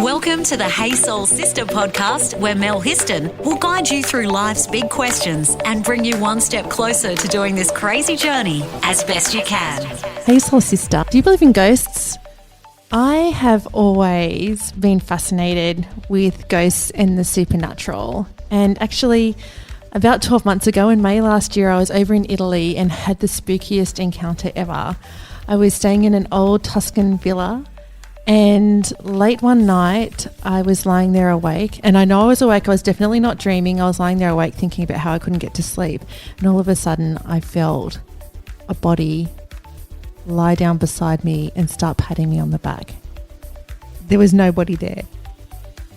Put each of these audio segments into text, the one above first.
Welcome to the Hey Soul Sista podcast, where Mel Histon will guide you through life's big questions and bring you one step closer to doing this crazy journey as best you can. Hey Soul Sista, do you believe in ghosts? I have always been fascinated with ghosts and the supernatural. And actually, about 12 months ago in May last year, I was over in Italy and had the spookiest encounter ever. I was staying in an old Tuscan villa, and late one night I was lying there awake, and I know I was awake, I was definitely not dreaming. I was lying there awake thinking about how I couldn't get to sleep, and all of a sudden I felt a body lie down beside me and start patting me on the back. There was nobody there,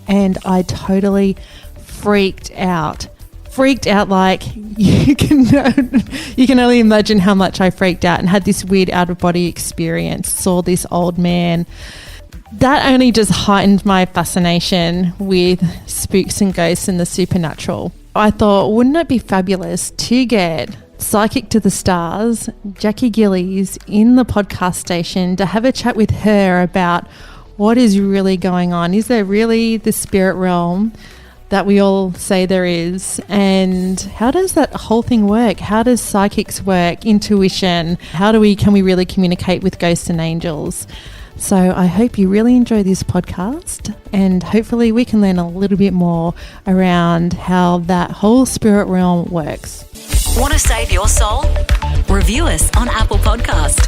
and I totally freaked out like you can only imagine how much I freaked out, and had this weird out of body experience. Saw this old man. That only just heightened my fascination with spooks and ghosts and the supernatural. I thought, wouldn't it be fabulous to get Psychic to the Stars, Jackie Gillies, in the podcast station to have a chat with her about what is really going on. Is there really the spirit realm that we all say there is? And how does that whole thing work? How does psychics work? Intuition? Can we really communicate with ghosts and angels? So I hope you really enjoy this podcast, and hopefully we can learn a little bit more around how that whole spirit realm works. Want to save your soul? Review us on Apple Podcast.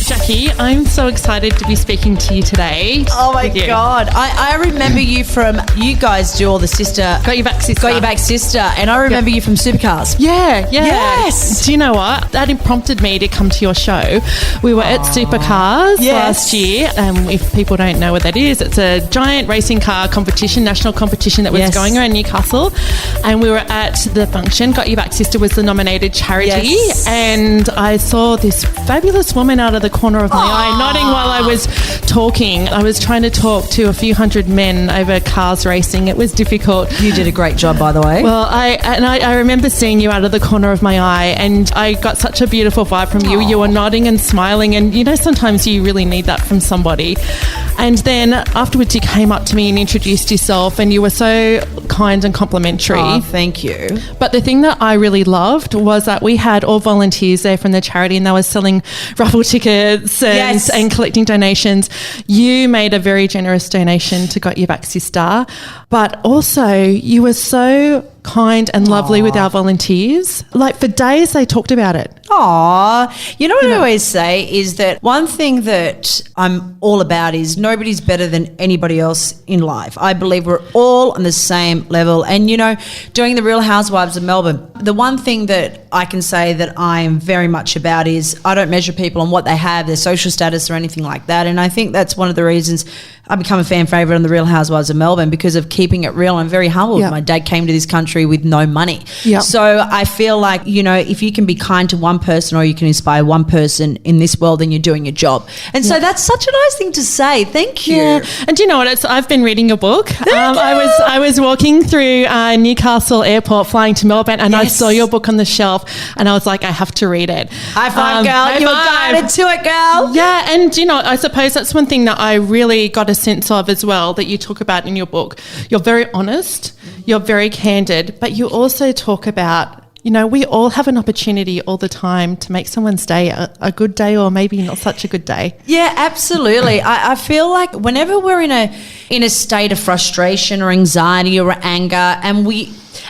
Jackie, I'm so excited to be speaking to you today. Oh my God. I remember you from, you guys do all the Sister. Got Your Back Sister. And I remember you from Supercars. Yeah. Yes. Do you know what? That prompted me to come to your show. We were at Supercars last year. If people don't know what that is, it's a giant racing car competition, national competition that was going around Newcastle. And we were at the function. Got Your Back Sister was the nominated charity. Yes. And I saw this fabulous woman out of the corner of my eye nodding while I was talking. I was trying to talk to a few hundred men over cars racing. It was difficult. You did a great job, by the way. Well, I remember seeing you out of the corner of my eye, and I got such a beautiful vibe from you. You were nodding and smiling, and you know, sometimes you really need that from somebody. And then afterwards you came up to me and introduced yourself, and you were so kind and complimentary. Oh, thank you. But the thing that I really loved was that we had all volunteers there from the charity, and they were selling raffle tickets and collecting donations. You made a very generous donation to Got Your Back Sister, but also you were so kind and lovely with our volunteers. Like, for days they talked about it. You know what I always say is that one thing that I'm all about is nobody's better than anybody else in life. I believe we're all on the same level. And, you know, doing the Real Housewives of Melbourne, the one thing that I can say that I'm very much about is I don't measure people on what they have, their social status or anything like that. And I think that's one of the reasons I become a fan favourite on the Real Housewives of Melbourne, because of keeping it real. I'm very humbled. My dad came to this country with no money. So I feel like, you know, if you can be kind to one person or you can inspire one person in this world, then you're doing your job. And so that's such a nice thing to say. Thank you. Yeah. And do you know what? I've been reading your book. I was walking through Newcastle Airport flying to Melbourne, and I saw your book on the shelf, and I was like, I have to read it. High five, girl. You were guided to it, girl. Yeah. And, you know, I suppose that's one thing that I really got a sense of as well that you talk about in your book. You're very honest, you're very candid, but you also talk about, you know, we all have an opportunity all the time to make someone's day a good day, or maybe not such a good day. Yeah, absolutely. I feel like whenever we're in a state of frustration or anxiety or anger, and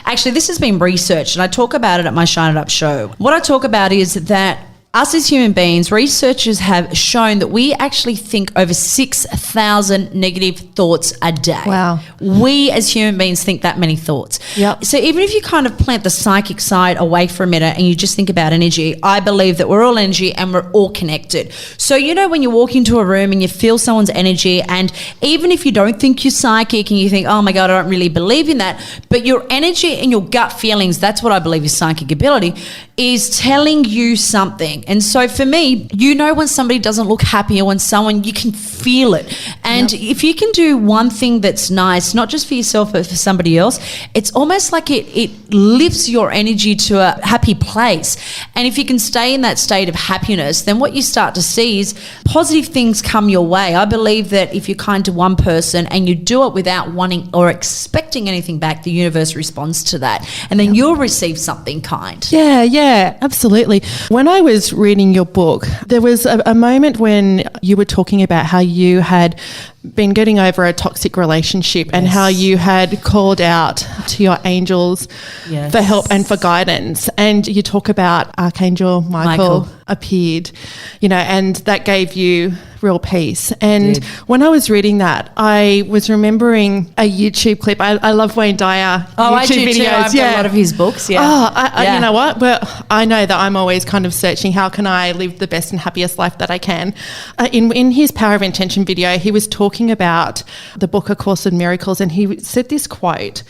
actually this has been researched, and I talk about it at my Shine It Up show. What I talk about is that us as human beings, researchers have shown that we actually think over 6,000 negative thoughts a day. Wow. We as human beings think that many thoughts. Yep. So even if you kind of plant the psychic side away for a minute and you just think about energy, I believe that we're all energy and we're all connected. So, you know, when you walk into a room and you feel someone's energy, and even if you don't think you're psychic and you think, oh my God, I don't really believe in that, but your energy and your gut feelings, that's what I believe is psychic ability. is telling you something. And so for me, you know when somebody doesn't look happy, or when someone, you can feel it. And if you can do one thing that's nice, not just for yourself but for somebody else, it's almost like it lifts your energy to a happy place. And if you can stay in that state of happiness, then what you start to see is positive things come your way. I believe that if you're kind to one person and you do it without wanting or expecting anything back, the universe responds to that, and then you'll receive something kind. Yeah, absolutely. When I was reading your book, there was a moment when you were talking about how you had been getting over a toxic relationship and how you had called out to your angels for help and for guidance. And you talk about Archangel Michael appeared, and that gave you real peace. And when I was reading that, I was remembering a YouTube clip. I love Wayne Dyer YouTube I do videos. too. I've got a lot of his books. You know what? But I know that I'm always kind of searching, how can I live the best and happiest life that I can? In his Power of Intention video, he was talking about the book A Course in Miracles, and he said this quote: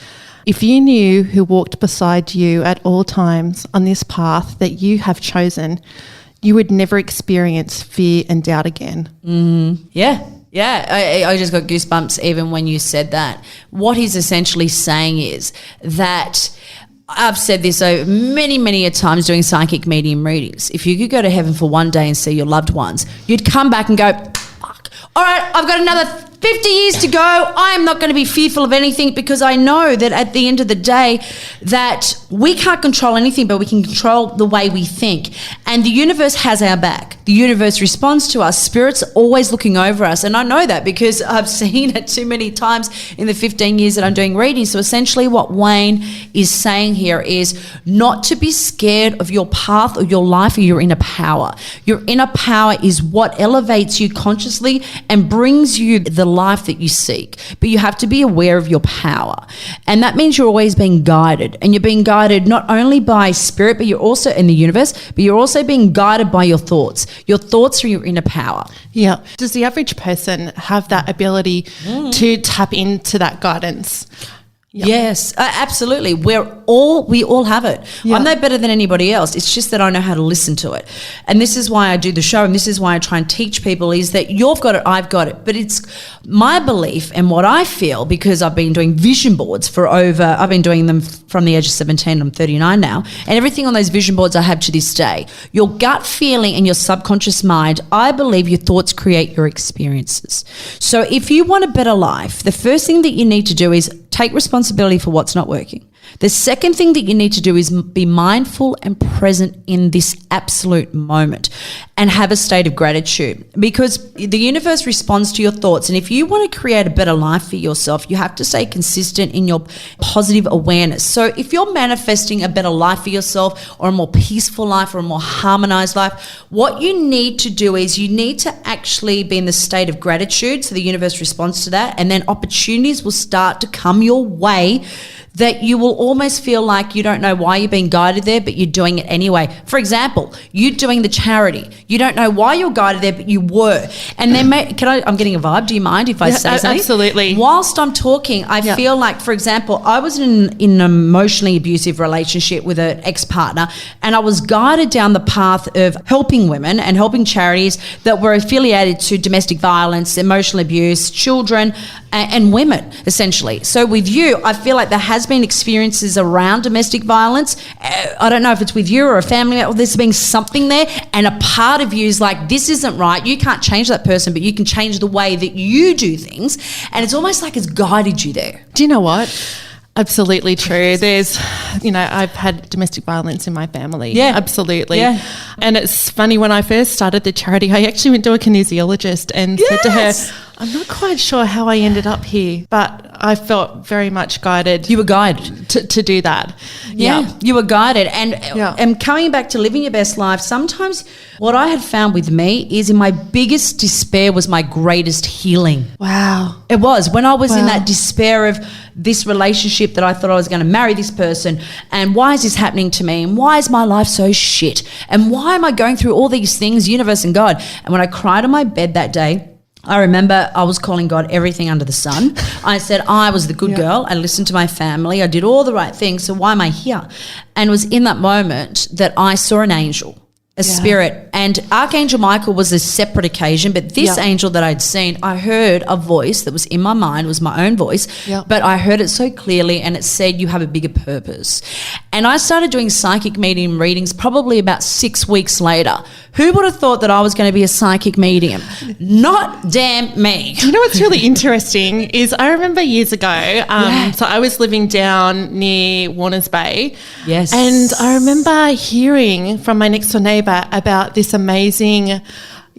"If you knew who walked beside you at all times on this path that you have chosen, you would never experience fear and doubt again." I just got goosebumps even when you said that. What he's essentially saying is that, I've said this many, many a times doing psychic medium readings, if you could go to heaven for one day and see your loved ones, you'd come back and go, fuck, all right, I've got another 50 years to go. I am not going to be fearful of anything, because I know that at the end of the day that we can't control anything, but we can control the way we think. And the universe has our back. The universe responds to us. Spirit's always looking over us. And I know that because I've seen it too many times in the 15 years that I'm doing readings. So essentially what Wayne is saying here is not to be scared of your path or your life or your inner power. Your inner power is what elevates you consciously and brings you the life that you seek. But you have to be aware of your power. And that means you're always being guided. And you're being guided not only by spirit, but you're also in the universe, but you're also being guided by your thoughts. Your thoughts are your inner power. Yeah. Does the average person have that ability to tap into that guidance? Yep. Yes, absolutely. We all have it. Yep. I'm no better than anybody else. It's just that I know how to listen to it. And this is why I do the show, and this is why I try and teach people, is that you've got it, I've got it. But it's my belief and what I feel, because I've been doing vision boards I've been doing them from the age of 17, I'm 39 now, and everything on those vision boards I have to this day. Your gut feeling and your subconscious mind, I believe your thoughts create your experiences. So if you want a better life, the first thing that you need to do is take responsibility for what's not working. The second thing that you need to do is be mindful and present in this absolute moment and have a state of gratitude, because the universe responds to your thoughts. And if you want to create a better life for yourself, you have to stay consistent in your positive awareness. So if you're manifesting a better life for yourself, or a more peaceful life, or a more harmonized life, what you need to do is you need to actually be in the state of gratitude, so the universe responds to that, and then opportunities will start to come your way that you will almost feel like you don't know why you're being guided there, but you're doing it anyway. For example, you're doing the charity. You don't know why you're guided there, but you were. And then, I'm getting a vibe. Do you mind if I say something? Absolutely. Whilst I'm talking, I feel like, for example, I was in an emotionally abusive relationship with an ex-partner, and I was guided down the path of helping women and helping charities that were affiliated to domestic violence, emotional abuse, children, and women, essentially. So with you, I feel like there has been experiences around domestic violence. I don't know if it's with you or a family member, there's been something there, and a part of you is like, this isn't right. You can't change that person, but you can change the way that you do things. And it's almost like it's guided you there. Do you know what? Absolutely true. There's, I've had domestic violence in my family. Yeah. Absolutely. Yeah. And it's funny, when I first started the charity, I actually went to a kinesiologist and said to her, I'm not quite sure how I ended up here, but I felt very much guided. You were guided. To do that. Yeah, you were guided. And coming back to living your best life, sometimes what I had found with me is in my biggest despair was my greatest healing. Wow. It was. When I was in that despair of this relationship that I thought I was going to marry this person, and why is this happening to me, and why is my life so shit, and why am I going through all these things, universe and God? And when I cried on my bed that day, I remember I was calling God everything under the sun. I said I was the good girl. I listened to my family. I did all the right things. So why am I here? And it was in that moment that I saw an angel, a spirit. And Archangel Michael was a separate occasion, but this angel that I'd seen, I heard a voice that was in my mind, it was my own voice, but I heard it so clearly, and it said, you have a bigger purpose. And I started doing psychic medium readings probably about 6 weeks later. Who would have thought that I was going to be a psychic medium? Not damn me. You know what's really interesting is I remember years ago, so I was living down near Warners Bay. Yes. And I remember hearing from my next door neighbour about this amazing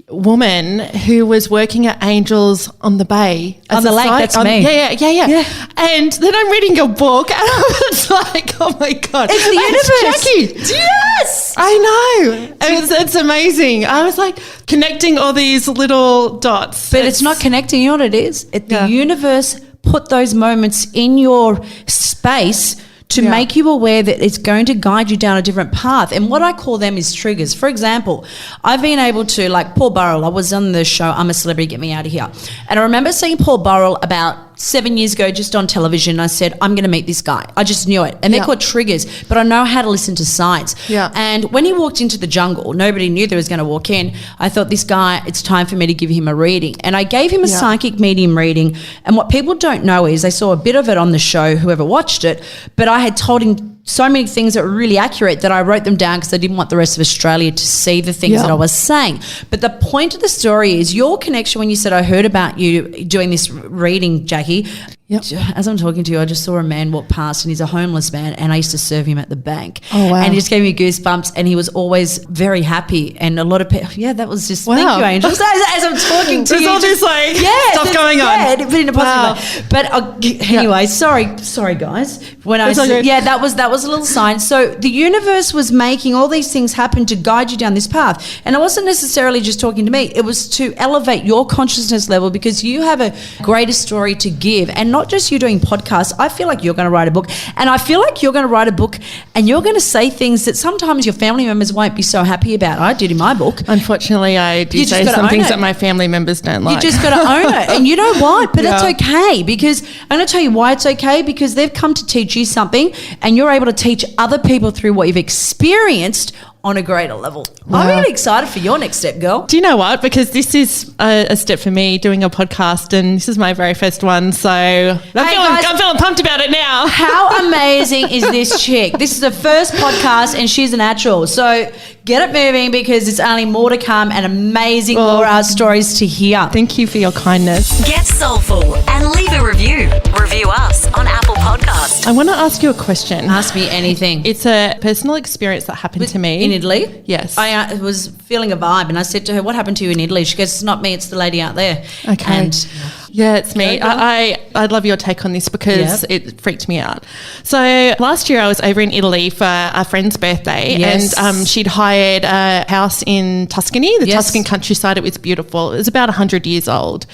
woman who was working at Angels on the Bay. On the lake, that's me. Yeah. And then I'm reading your book and I was like, oh my God. It's the universe. Jackie. Yes. I know. It's amazing. I was like connecting all these little dots. But it's not connecting. You know what it is? The universe put those moments in your space to make you aware that it's going to guide you down a different path. And what I call them is triggers. For example, I've been able to, like Paul Burrell, I was on the show, I'm a Celebrity, Get Me Out of Here. And I remember seeing Paul Burrell about 7 years ago just on television. I said, I'm going to meet this guy. I just knew it. And they're called triggers, but I know how to listen to signs. Yeah. And when he walked into the jungle, nobody knew there was going to walk in. I thought, this guy, it's time for me to give him a reading. And I gave him a psychic medium reading. And what people don't know is they saw a bit of it on the show, whoever watched it, but I had told him so many things that were really accurate that I wrote them down because I didn't want the rest of Australia to see the things that I was saying. But the point of the story is your connection when you said, I heard about you doing this reading, Jackie. Yep. As I'm talking to you, I just saw a man walk past and he's a homeless man and I used to serve him at the bank. Oh, wow. And he just gave me goosebumps and he was always very happy. And a lot of people, that was just, thank you, Angel. As I'm talking to There's you. all this like stuff going on. Yeah, but in a positive way. But anyway, sorry guys. When I said, that was a little sign. So the universe was making all these things happen to guide you down this path. And it wasn't necessarily just talking to me. It was to elevate your consciousness level because you have a greater story to give. And not just you doing podcasts. I feel like you're going to write a book. And I feel like you're going to write a book and you're going to say things that sometimes your family members won't be so happy about. I did in my book. Unfortunately, I do say some things that my family members don't like. You just got to own it. And you know what? But it's okay because I'm going to tell you why it's okay, because they've come to teach you something and you're able to teach other people through what you've experienced on a greater level. Wow. I'm really excited for your next step, girl. Do you know what? Because this is a step for me doing a podcast and this is my very first one. So I'm feeling pumped about it now. How amazing is this chick? This is the first podcast and she's a natural. So get it moving because it's only more to come and amazing more stories to hear. Thank you for your kindness. Get soulful and leave a review. Review us on Apple Podcasts. I want to ask you a question. Ask me anything. It's a personal experience that happened to me. In Italy? Yes. I was feeling a vibe and I said to her, what happened to you in Italy? She goes, it's not me, it's the lady out there. Okay. And yeah, it's me. I love your take on this because it freaked me out. So last year I was over in Italy for a friend's birthday and she'd hired a house in Tuscany, the Tuscan countryside. It was beautiful. It was about 100 years old.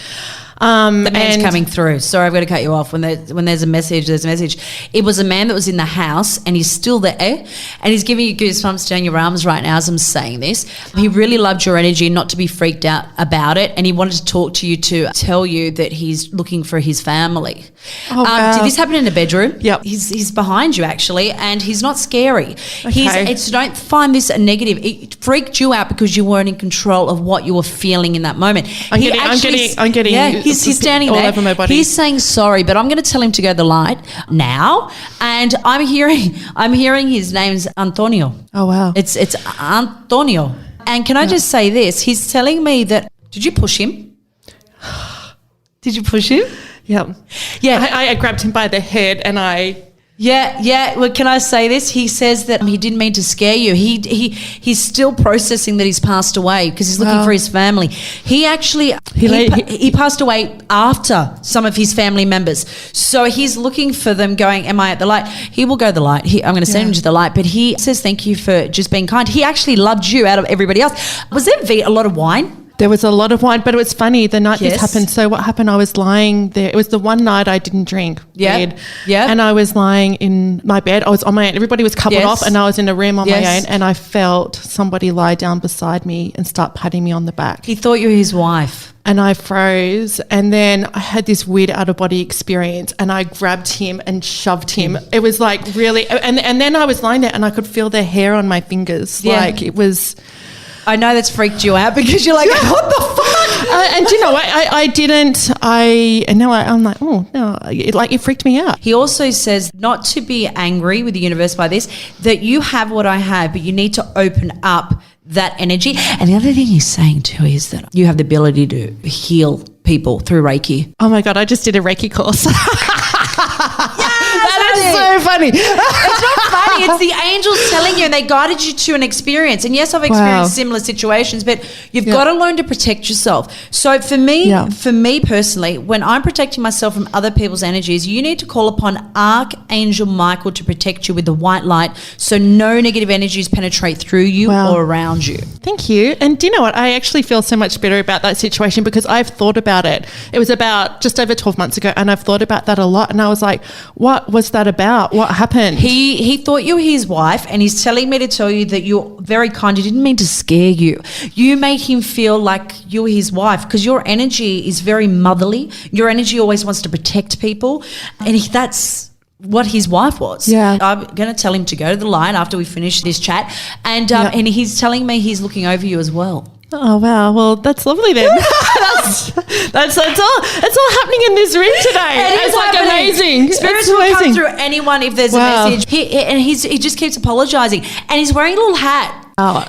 The man's coming through. Sorry, I've got to cut you off. When there's a message, there's a message. It was a man that was in the house and he's still there and he's giving you goosebumps down your arms right now as I'm saying this. He really loved your energy, not to be freaked out about it, and he wanted to talk to you to tell you that he's looking for his family. Oh, wow. Did this happen in the bedroom? Yep. He's behind you actually and he's not scary. Okay. Don't find this a negative. It freaked you out because you weren't in control of what you were feeling in that moment. I'm getting He's standing all there. over my body. He's saying sorry, but I'm going to tell him to go to the light now. And I'm hearing his name's Antonio. Oh wow. It's Antonio. And can I just say this? He's telling me that. Did you push him? Did you push him? Yeah. Yeah. I grabbed him by the head and I. Yeah. Well, can I say this? He says that he didn't mean to scare you. He's still processing that he's passed away because he's looking for his family. He actually he passed away after some of his family members, so he's looking for them. Going, am I at the light? He will go to the light. I'm going to send him to the light. But he says thank you for just being kind. He actually loved you out of everybody else. Was there a lot of wine? There was a lot of wine, but it was funny the night Yes. this happened. So what happened, I was lying there. It was the one night I didn't drink. Yeah. Weird. Yeah. And I was lying in my bed. I was on my own. Everybody was coupled Yes. off and I was in a room on my Yes. own, and I felt somebody lie down beside me and start patting me on the back. He thought you were his wife. And I froze, and then I had this weird out-of-body experience, and I grabbed him and shoved him. It was like really, and then I was lying there and I could feel the hair on my fingers. Yeah. Like it was... I know that's freaked you out because you're like, what the fuck? And you know what? I'm like, oh no, it freaked me out. He also says not to be angry with the universe by this, that you have what I have, but you need to open up that energy. And the other thing he's saying too is that you have the ability to heal people through Reiki. Oh my God, I just did a Reiki course. That is so funny. It's not funny. It's the angels telling you, and they guided you to an experience. And yes, I've experienced similar situations, but you've got to learn to protect yourself. So for me personally, when I'm protecting myself from other people's energies, you need to call upon Archangel Michael to protect you with the white light, so no negative energies penetrate through you or around you. Thank you. And do you know what? I actually feel so much better about that situation because I've thought about it. It was about just over 12 months ago, and I've thought about that a lot. And I was like, what was that about? What happened? He thought you were his wife, and he's telling me to tell you that you're very kind. He didn't mean to scare you. You made him feel like you were his wife because your energy is very motherly. Your energy always wants to protect people, and that's what his wife was. Yeah. I'm going to tell him to go to the line after we finish this chat, and he's telling me he's looking over you as well. Oh wow! Well, that's lovely then. that's all happening in this room today. It's like amazing. Spirits It's will come amazing. through anyone if there's a message. He just keeps apologising, and he's wearing a little hat. Oh.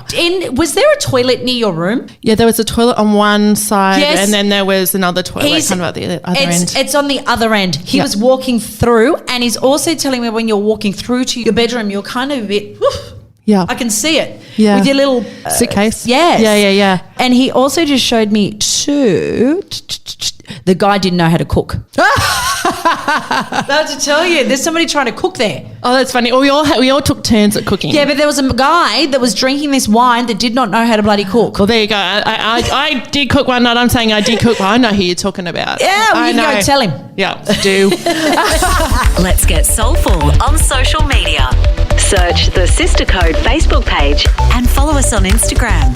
Was there a toilet near your room? Yeah, there was a toilet on one side, Yes. and then there was another toilet kind of at the other end. It's on the other end. He was walking through, and he's also telling me when you're walking through to your bedroom, you're kind of a bit. Yeah. I can see it. Yeah. With your little suitcase. Yes. Yeah. And he also just showed me too. The guy didn't know how to cook. I have to tell you, there's somebody trying to cook there. Oh, that's funny. We all took turns at cooking. Yeah, but there was a guy that was drinking this wine that did not know how to bloody cook. Well, there you go. I did cook one night. I'm saying I did cook. Well, I know who you're talking about. Yeah, well, you can go tell him. Yeah, do. Let's get soulful on social media. Search the Sister Code Facebook page and follow us on Instagram.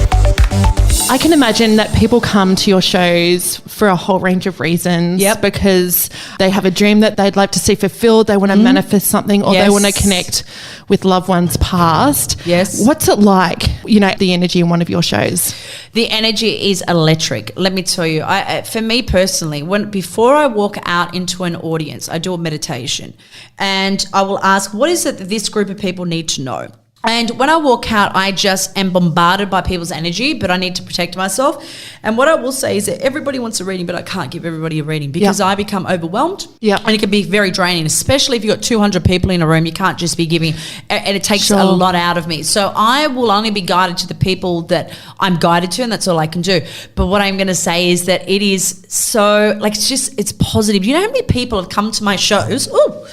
I can imagine that people come to your shows for a whole range of reasons. Yep. Because they have a dream that they'd like to see fulfilled. They want to manifest something, or they want to connect with loved ones past. Yes. What's it like, the energy in one of your shows? The energy is electric. Let me tell you, for me personally, before I walk out into an audience, I do a meditation, and I will ask, what is it that this group of people need to know? And when I walk out, I just am bombarded by people's energy, but I need to protect myself. And what I will say is that everybody wants a reading, but I can't give everybody a reading because I become overwhelmed. Yeah. And it can be very draining, especially if you've got 200 people in a room. You can't just be giving, and it takes a lot out of me. So I will only be guided to the people that I'm guided to, and that's all I can do. But what I'm going to say is that it is so, it's positive. You know how many people have come to my shows? Ooh.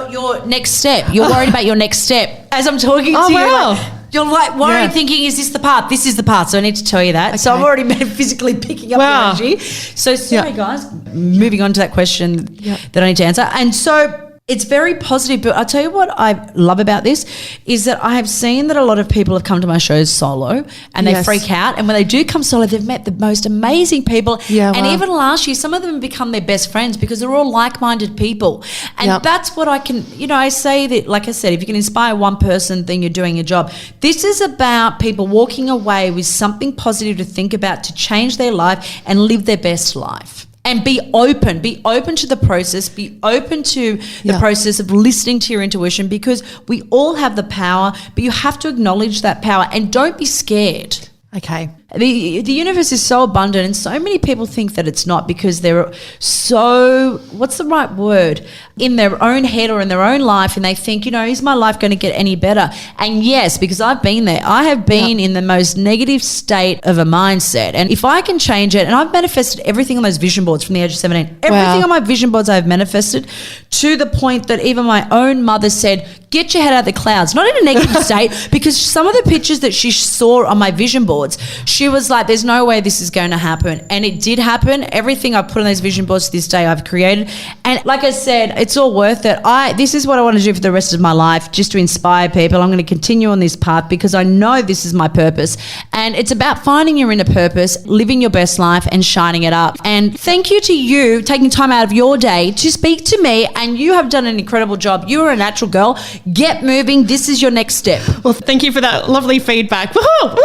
Your next step. You're worried about your next step. As I'm talking to you, you're like worried, thinking, is this the path? This is the path. So I need to tell you that. Okay. So I'm already physically picking up the energy. So sorry, guys. Moving on to that question that I need to answer. And so it's very positive, but I'll tell you what I love about this is that I have seen that a lot of people have come to my shows solo and they freak out. And when they do come solo, they've met the most amazing people. Yeah, and even last year, some of them have become their best friends because they're all like-minded people. And that's what I can, I say that, like I said, if you can inspire one person, then you're doing your job. This is about people walking away with something positive to think about, to change their life and live their best life. And be open to the process, be open to the process of listening to your intuition, because we all have the power, but you have to acknowledge that power and don't be scared. Okay. The universe is so abundant, and so many people think that it's not because they're so, what's the right word, in their own head or in their own life, and they think, is my life going to get any better? And yes, because I've been there. I have been in the most negative state of a mindset, and if I can change it, and I've manifested everything on those vision boards from the age of 17. Everything on my vision boards I've manifested, to the point that even my own mother said, get your head out of the clouds, not in a negative state, because some of the pictures that she saw on my vision boards, she was like, there's no way this is going to happen. And it did happen. Everything I put on those vision boards to this day I've created. And like I said, it's all worth it. This is what I want to do for the rest of my life, just to inspire people. I'm going to continue on this path because I know this is my purpose. And it's about finding your inner purpose, living your best life and shining it up. And thank you to you taking time out of your day to speak to me, and you have done an incredible job. You are a natural girl. Get moving. This is your next step. Well, thank you for that lovely feedback. Woohoo!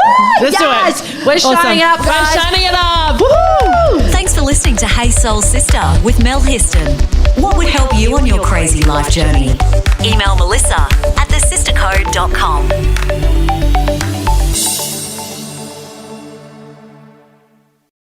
Let's do it. We're shining it up, guys. We're shining it up. Woohoo! Thanks for listening to Hey Soul Sister with Mel Histon. What would help you on your crazy life journey? Email Melissa at thesistercode.com.